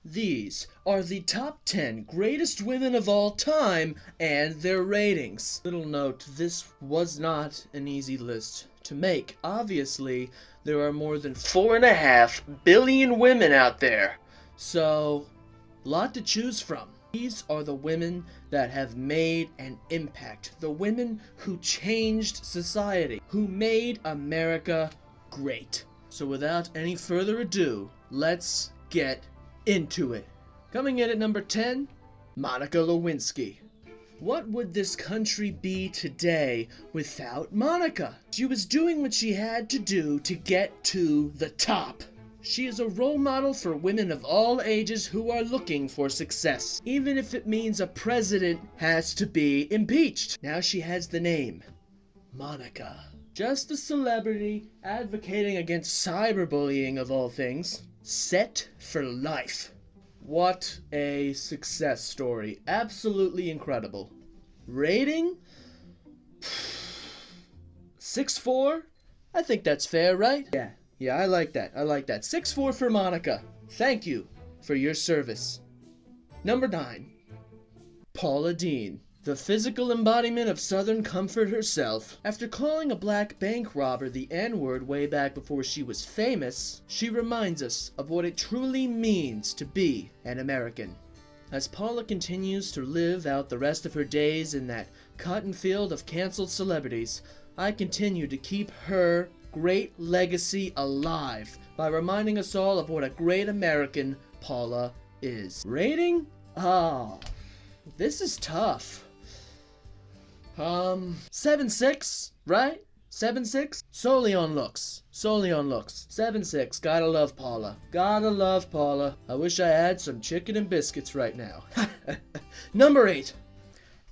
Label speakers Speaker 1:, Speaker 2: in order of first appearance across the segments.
Speaker 1: These are the top 10 greatest women of all time and their ratings. Little note, this was not an easy list to make. Obviously, there are more than 4.5 billion women out there. So, a lot to choose from. These are the women that have made an impact. The women who changed society, who made America great. So without any further ado, let's get into it. Coming in at number 10, Monica Lewinsky. What would this country be today without Monica? She was doing what she had to do to get to the top. She is a role model for women of all ages who are looking for success, even if it means a president has to be impeached. Now she has the name, Monica. Just a celebrity advocating against cyberbullying of all things. Set for life. What a success story. Absolutely incredible. Rating? 6.4? I think that's fair, right? Yeah, I like that. 6.4 for Monica. Thank you for your service. Number 9. Paula Dean. The physical embodiment of Southern comfort herself. After calling a black bank robber the N-word way back before she was famous, she reminds us of what it truly means to be an American. As Paula continues to live out the rest of her days in that cotton field of canceled celebrities, I continue to keep her great legacy alive by reminding us all of what a great American Paula is. Rating? Oh, this is tough. 7.6, right? 7.6? Solely on looks. 7.6. Gotta love Paula. I wish I had some chicken and biscuits right now. Number 8.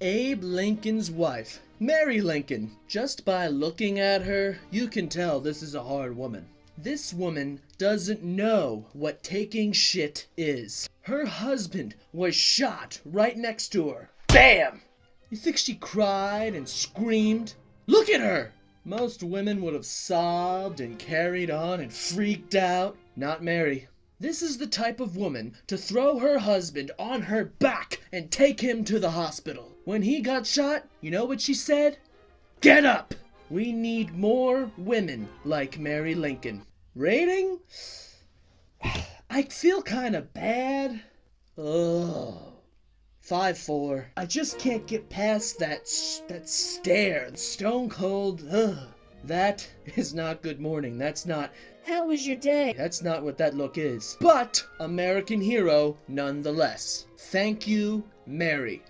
Speaker 1: Abe Lincoln's wife, Mary Lincoln. Just by looking at her, you can tell this is a hard woman. This woman doesn't know what taking shit is. Her husband was shot right next to her. Bam! You think she cried and screamed? Look at her! Most women would have sobbed and carried on and freaked out. Not Mary. This is the type of woman to throw her husband on her back and take him to the hospital. When he got shot, you know what she said? Get up! We need more women like Mary Lincoln. Rating? I feel kind of bad. Ugh. 5.4. I just can't get past that stare. Stone cold. Ugh. That is not good morning. That's not, how was your day? That's not what that look is. But American hero nonetheless. Thank you, Mary.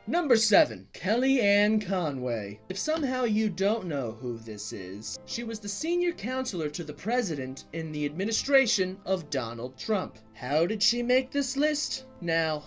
Speaker 1: Number 7. Kellyanne Conway. If somehow you don't know who this is, she was the senior counselor to the president in the administration of Donald Trump. How did she make this list? Now,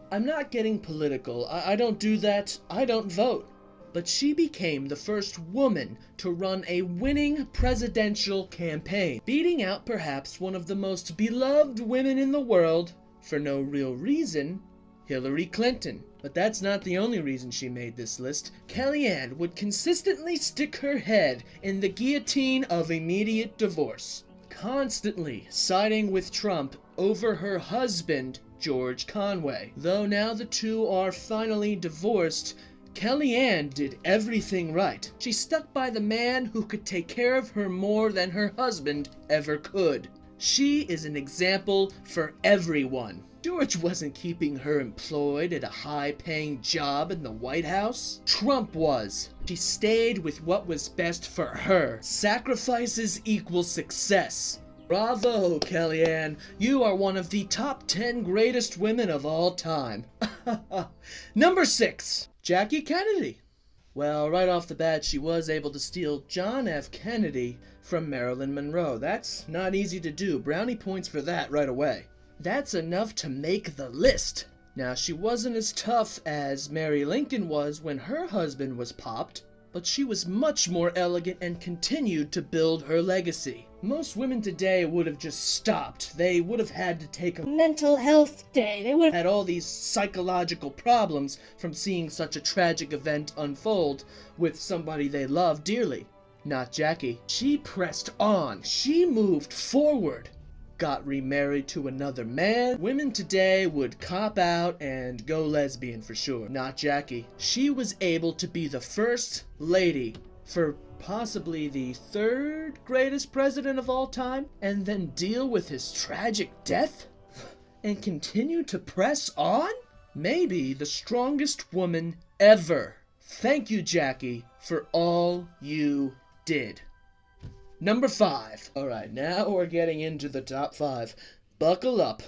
Speaker 1: I'm not getting political. I don't do that. I don't vote. But she became the first woman to run a winning presidential campaign, beating out perhaps one of the most beloved women in the world, for no real reason, Hillary Clinton. But that's not the only reason she made this list. Kellyanne would consistently stick her head in the guillotine of immediate divorce, constantly siding with Trump over her husband, George Conway. Though now the two are finally divorced, Kellyanne did everything right. She stuck by the man who could take care of her more than her husband ever could. She is an example for everyone. George wasn't keeping her employed at a high-paying job in the White House. Trump was. She stayed with what was best for her. Sacrifices equal success. Bravo, Kellyanne. You are one of the top 10 greatest women of all time. Number 6. Jackie Kennedy. Well, right off the bat, she was able to steal John F. Kennedy from Marilyn Monroe. That's not easy to do. Brownie points for that right away. That's enough to make the list. Now, she wasn't as tough as Mary Lincoln was when her husband was popped, but she was much more elegant and continued to build her legacy. Most women today would have just stopped. They would have had to take a mental health day. They would have had all these psychological problems from seeing such a tragic event unfold with somebody they love dearly. Not Jackie. She pressed on. She moved forward. got remarried to another man. Women today would cop out and go lesbian for sure. Not Jackie. She was able to be the first lady for possibly the third greatest president of all time, and then deal with his tragic death and continue to press on? Maybe the strongest woman ever. Thank you, Jackie, for all you did. Number 5. Alright, now we're getting into the top 5. Buckle up.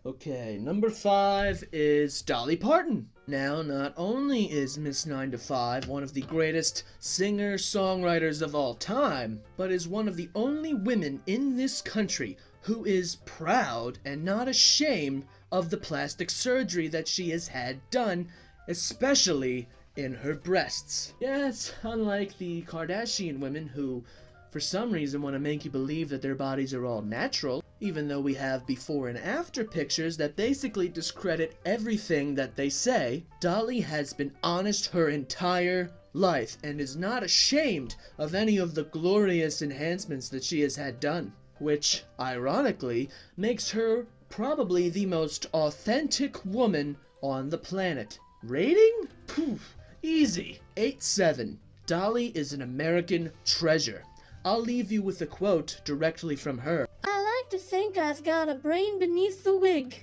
Speaker 1: Okay, number 5 is Dolly Parton. Now, not only is Miss 9 to 5 one of the greatest singer-songwriters of all time, but is one of the only women in this country who is proud and not ashamed of the plastic surgery that she has had done, especially in her breasts. Yes, unlike the Kardashian women who, for some reason, want to make you believe that their bodies are all natural, even though we have before and after pictures that basically discredit everything that they say. Dolly has been honest her entire life and is not ashamed of any of the glorious enhancements that she has had done, which, ironically, makes her probably the most authentic woman on the planet. Rating? Poof, easy. 8.7. Dolly is an American treasure. I'll leave you with a quote directly from her.
Speaker 2: I like to think I've got a brain beneath the wig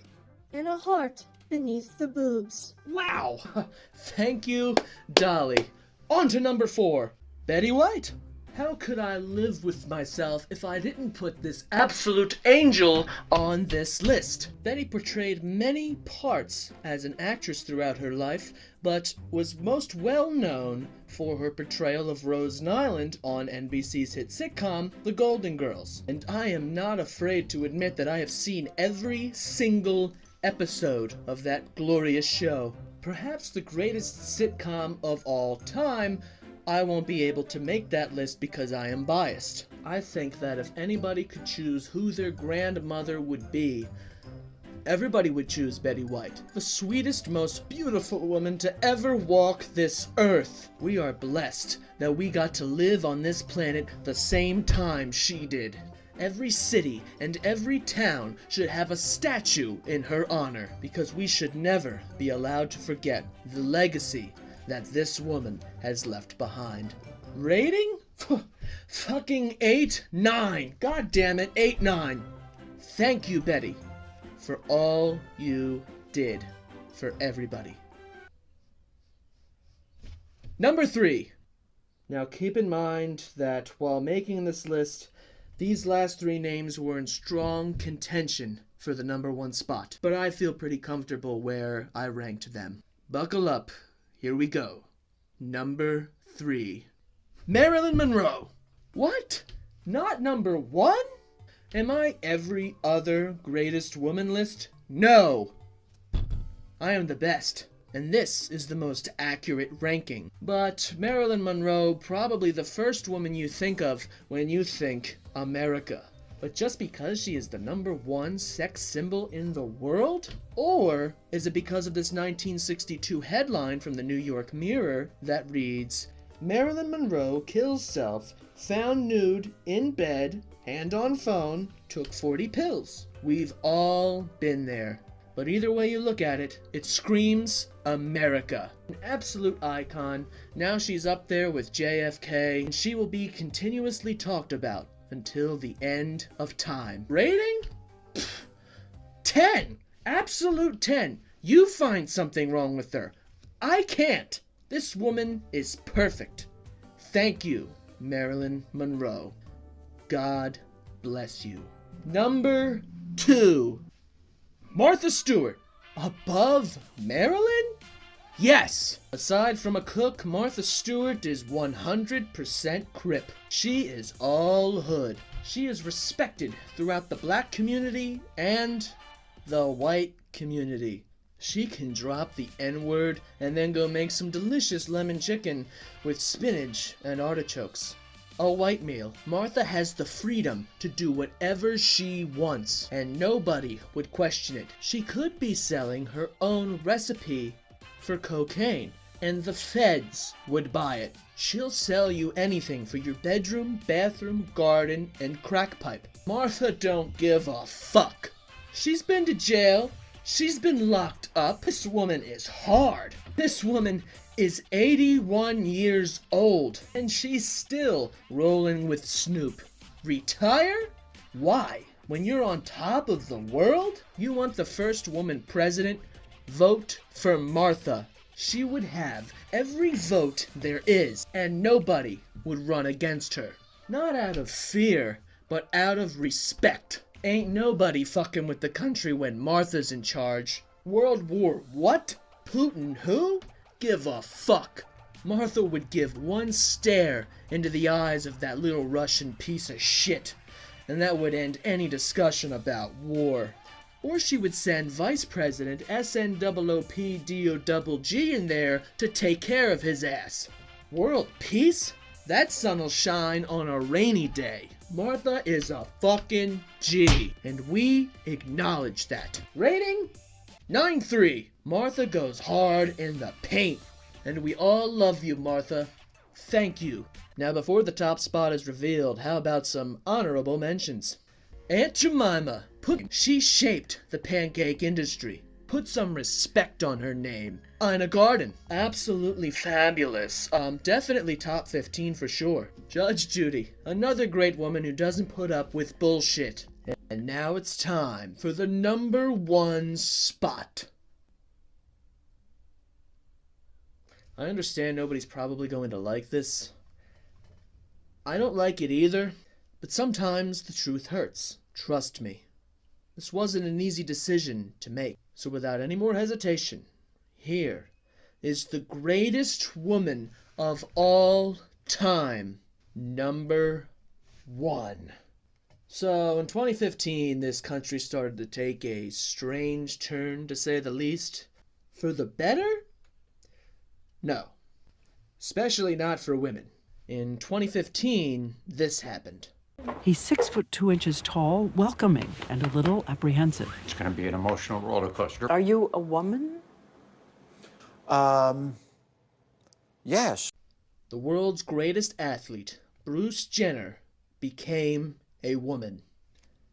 Speaker 2: and a heart beneath the boobs.
Speaker 1: Wow! Thank you, Dolly. On to number 4. Betty White. How could I live with myself if I didn't put this absolute angel on this list? Betty portrayed many parts as an actress throughout her life, but was most well known for her portrayal of Rose Nyland on NBC's hit sitcom, The Golden Girls. And I am not afraid to admit that I have seen every single episode of that glorious show. Perhaps the greatest sitcom of all time. I won't be able to make that list because I am biased. I think that if anybody could choose who their grandmother would be, everybody would choose Betty White. The sweetest, most beautiful woman to ever walk this earth. We are blessed that we got to live on this planet the same time she did. Every city and every town should have a statue in her honor, because we should never be allowed to forget the legacy that this woman has left behind. Rating? Fucking 8.9. God damn it, 8.9. Thank you, Betty, for all you did for everybody. Number 3. Now keep in mind that while making this list, these last 3 names were in strong contention for the number 1 spot, but I feel pretty comfortable where I ranked them. Buckle up. Here we go. Number 3. Marilyn Monroe. What? Not number 1? Am I every other greatest woman list? No! I am the best, and this is the most accurate ranking. But Marilyn Monroe, probably the first woman you think of when you think America. But just because she is the number 1 sex symbol in the world? Or is it because of this 1962 headline from the New York Mirror that reads, Marilyn Monroe kills self, found nude, in bed, hand on phone, took 40 pills. We've all been there. But either way you look at it, it screams America. An absolute icon. Now she's up there with JFK, and she will be continuously talked about until the end of time. Rating? 10! Absolute 10. You find something wrong with her. I can't. This woman is perfect. Thank you, Marilyn Monroe. God bless you. Number 2. Martha Stewart. Above Marilyn? Yes! Aside from a cook, Martha Stewart is 100% Crip. She is all hood. She is respected throughout the black community and the white community. She can drop the N-word and then go make some delicious lemon chicken with spinach and artichokes. A white meal. Martha has the freedom to do whatever she wants, and nobody would question it. She could be selling her own recipe for cocaine, and the feds would buy it. She'll sell you anything for your bedroom, bathroom, garden, and crack pipe. Martha don't give a fuck. She's been to jail. She's been locked up. This woman is hard. This woman is 81 years old, and she's still rolling with Snoop. Retire? Why? When you're on top of the world? You want the first woman president? Vote for Martha. She would have every vote there is, and nobody would run against her. Not out of fear, but out of respect. Ain't nobody fucking with the country when Martha's in charge. World War what? Putin who? Give a fuck. Martha would give one stare into the eyes of that little Russian piece of shit, and that would end any discussion about war. Or she would send Vice President SNOOPDOGG in there to take care of his ass. World peace? That sun'll shine on a rainy day. Martha is a fucking G, and we acknowledge that. Rating? 9.3. Martha goes hard in the paint. And we all love you, Martha. Thank you. Now, before the top spot is revealed, how about some honorable mentions? Aunt Jemima. She shaped the pancake industry. Put some respect on her name. Ina Garden. Absolutely fabulous. Definitely top 15 for sure. Judge Judy. Another great woman who doesn't put up with bullshit. And now it's time for the number 1 spot. I understand nobody's probably going to like this. I don't like it either, but sometimes the truth hurts. Trust me. This wasn't an easy decision to make. So without any more hesitation, here is the greatest woman of all time, number 1. So in 2015, this country started to take a strange turn, to say the least. For the better? No. Especially not for women. In 2015, this happened.
Speaker 3: He's 6'2" tall, welcoming, and a little apprehensive.
Speaker 4: It's going to be an emotional roller coaster.
Speaker 3: Are you a woman?
Speaker 4: Yes.
Speaker 1: The world's greatest athlete, Bruce Jenner, became a woman.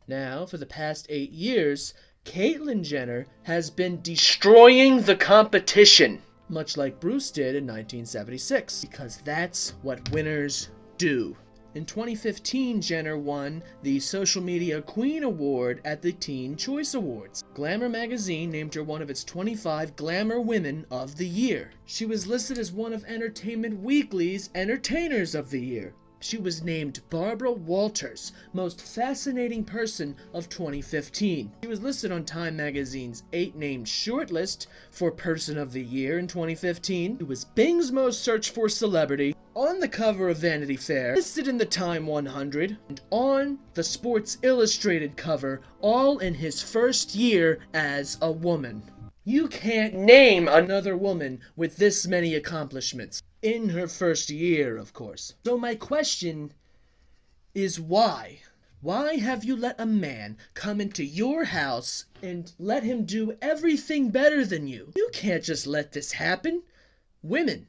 Speaker 1: Now, for the past 8 years, Caitlyn Jenner has been destroying the competition, much like Bruce did in 1976, because that's what winners do. In 2015, Jenner won the Social Media Queen Award at the Teen Choice Awards. Glamour magazine named her one of its 25 Glamour Women of the Year. She was listed as one of Entertainment Weekly's Entertainers of the Year. She was named Barbara Walters, Most Fascinating Person of 2015. She was listed on Time magazine's 8 named shortlist for Person of the Year in 2015. She was Bing's Most Searched For Celebrity, on the cover of Vanity Fair, listed in the Time 100, and on the Sports Illustrated cover, all in his first year as a woman. You can't name another woman with this many accomplishments. In her first year, of course. So my question is why? Why have you let a man come into your house and let him do everything better than you? You can't just let this happen. Women,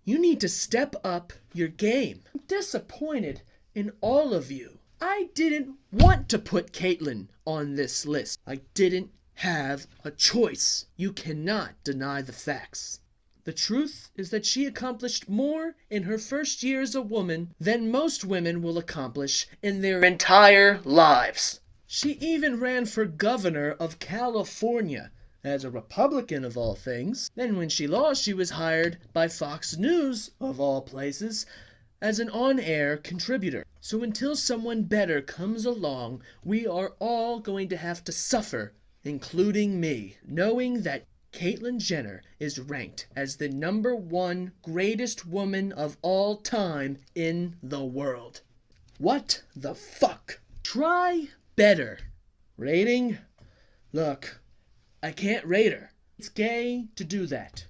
Speaker 1: you need to step up your game. I'm disappointed in all of you. I didn't want to put Caitlyn on this list. I didn't have a choice. You cannot deny the facts. The truth is that she accomplished more in her first year as a woman than most women will accomplish in their entire lives. She even ran for governor of California, as a Republican of all things. Then when she lost, she was hired by Fox News, of all places, as an on-air contributor. So until someone better comes along, we are all going to have to suffer, including me, knowing that Caitlyn Jenner is ranked as the number 1 greatest woman of all time in the world. What the fuck? Try better. Rating? Look, I can't rate her. It's gay to do that.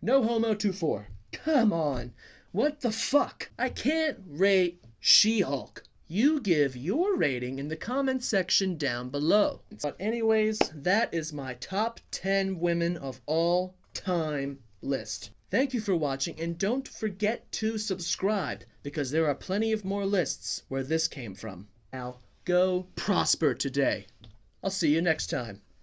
Speaker 1: No homo 2-4. Come on. What the fuck? I can't rate She-Hulk. You give your rating in the comment section down below. But anyways, that is my top 10 women of all time list. Thank you for watching, and don't forget to subscribe, because there are plenty of more lists where this came from. Now, go prosper today. I'll see you next time.